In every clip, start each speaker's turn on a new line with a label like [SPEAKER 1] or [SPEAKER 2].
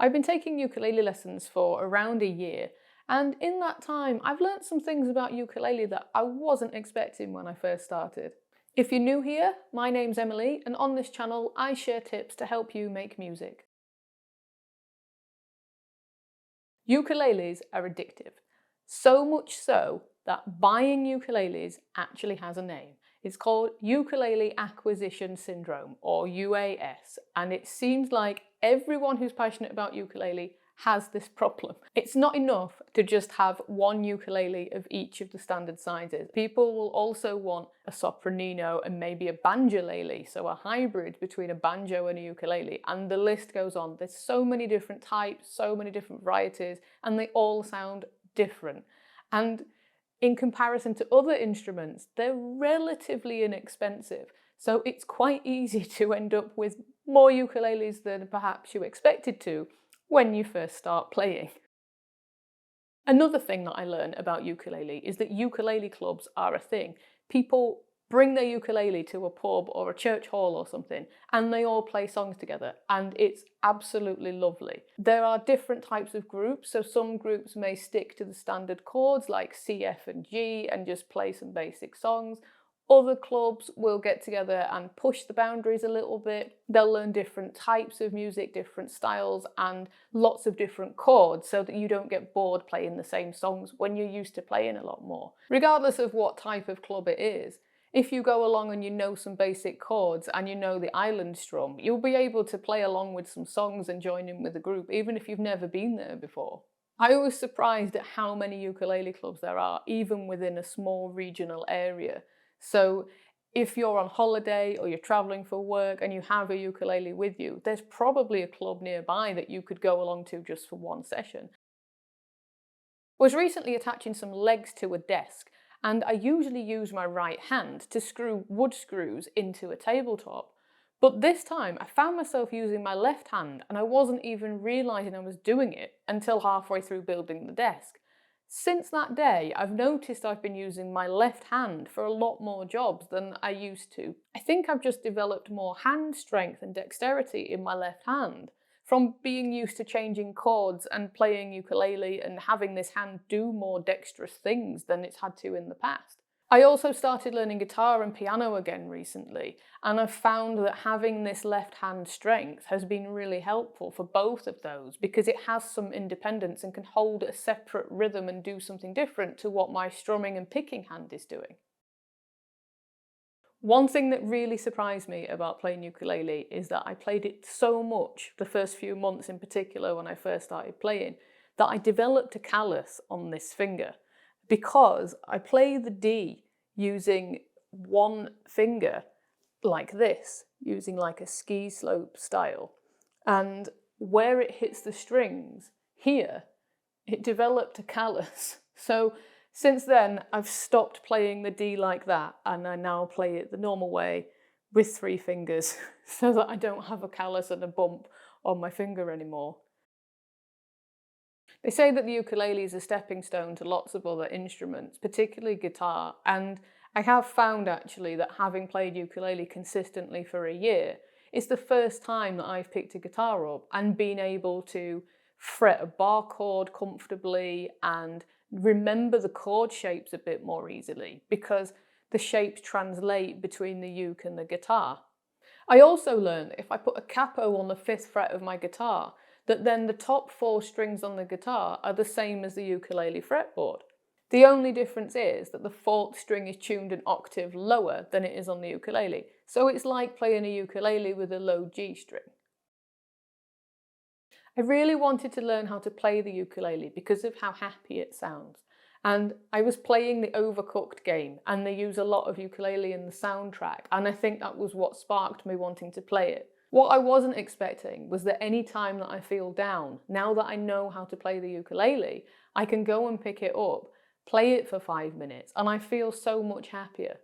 [SPEAKER 1] I've been taking ukulele lessons for around a year, and in that time I've learnt some things about ukulele that I wasn't expecting when I first started. If you're new here, my name's Emily, and on this channel I share tips to help you make music. Ukuleles are addictive, so much so that buying ukuleles actually has a name. It's called Ukulele Acquisition Syndrome, or UAS, and it seems like everyone who's passionate about ukulele has this problem. It's not enough to just have one ukulele of each of the standard sizes. People will also want a sopranino and maybe a banjolele, so a hybrid between a banjo and a ukulele, and the list goes on. There's so many different types, so many different varieties, and they all sound different. And in comparison to other instruments, they're relatively inexpensive, so it's quite easy to end up with more ukuleles than perhaps you expected to when you first start playing. Another thing that I learned about ukulele is that ukulele clubs are a thing. People bring their ukulele to a pub or a church hall or something, and they all play songs together, and it's absolutely lovely. There are different types of groups, so some groups may stick to the standard chords like C, F and G and just play some basic songs. Other clubs will get together and push the boundaries a little bit. They'll learn different types of music, different styles, and lots of different chords so that you don't get bored playing the same songs when you're used to playing a lot more. Regardless of what type of club it is, if you go along and you know some basic chords and you know the island strum, you'll be able to play along with some songs and join in with the group, even if you've never been there before. I was surprised at how many ukulele clubs there are, even within a small regional area. So if you're on holiday or you're traveling for work and you have a ukulele with you, there's probably a club nearby that you could go along to just for one session. I was recently attaching some legs to a desk, and I usually use my right hand to screw wood screws into a tabletop. But this time I found myself using my left hand, and I wasn't even realising I was doing it until halfway through building the desk. Since that day, I've noticed I've been using my left hand for a lot more jobs than I used to. I think I've just developed more hand strength and dexterity in my left hand from being used to changing chords and playing ukulele and having this hand do more dexterous things than it's had to in the past. I also started learning guitar and piano again recently, and I've found that having this left hand strength has been really helpful for both of those because it has some independence and can hold a separate rhythm and do something different to what my strumming and picking hand is doing. One thing that really surprised me about playing ukulele is that I played it so much, the first few months in particular when I first started playing, that I developed a callus on this finger because I play the D using one finger like this, using like a ski slope style. And where it hits the strings, here, it developed a callus. So since then, I've stopped playing the D like that, and I now play it the normal way with 3 fingers so that I don't have a callus and a bump on my finger anymore. They say that the ukulele is a stepping stone to lots of other instruments, particularly guitar, and I have found actually that having played ukulele consistently for a year, it's the first time that I've picked a guitar up and been able to fret a bar chord comfortably and remember the chord shapes a bit more easily because the shapes translate between the uke and the guitar. I also learned that if I put a capo on the 5th fret of my guitar, that then the top 4 strings on the guitar are the same as the ukulele fretboard. The only difference is that the 4th string is tuned an octave lower than it is on the ukulele, so it's like playing a ukulele with a low G string. I really wanted to learn how to play the ukulele because of how happy it sounds. And I was playing the Overcooked game, and they use a lot of ukulele in the soundtrack, and I think that was what sparked me wanting to play it. What I wasn't expecting was that any time that I feel down, now that I know how to play the ukulele, I can go and pick it up, play it for 5 minutes, and I feel so much happier.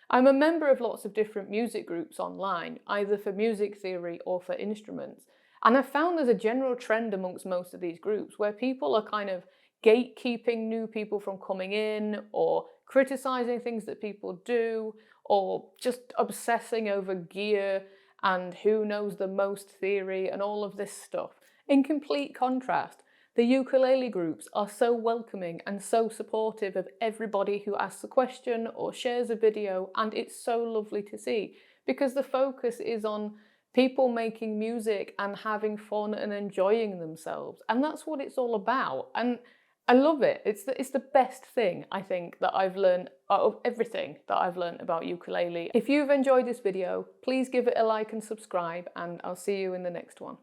[SPEAKER 1] I'm a member of lots of different music groups online, either for music theory or for instruments, and I've found there's a general trend amongst most of these groups where people are kind of gatekeeping new people from coming in, or criticising things that people do, or just obsessing over gear and who knows the most theory and all of this stuff. In complete contrast, the ukulele groups are so welcoming and so supportive of everybody who asks a question or shares a video, and it's so lovely to see because the focus is on people making music and having fun and enjoying themselves, and that's what it's all about. And I love it. It's the best thing, I think, that I've learned out of everything that I've learned about ukulele. If you've enjoyed this video, please give it a like and subscribe, and I'll see you in the next one.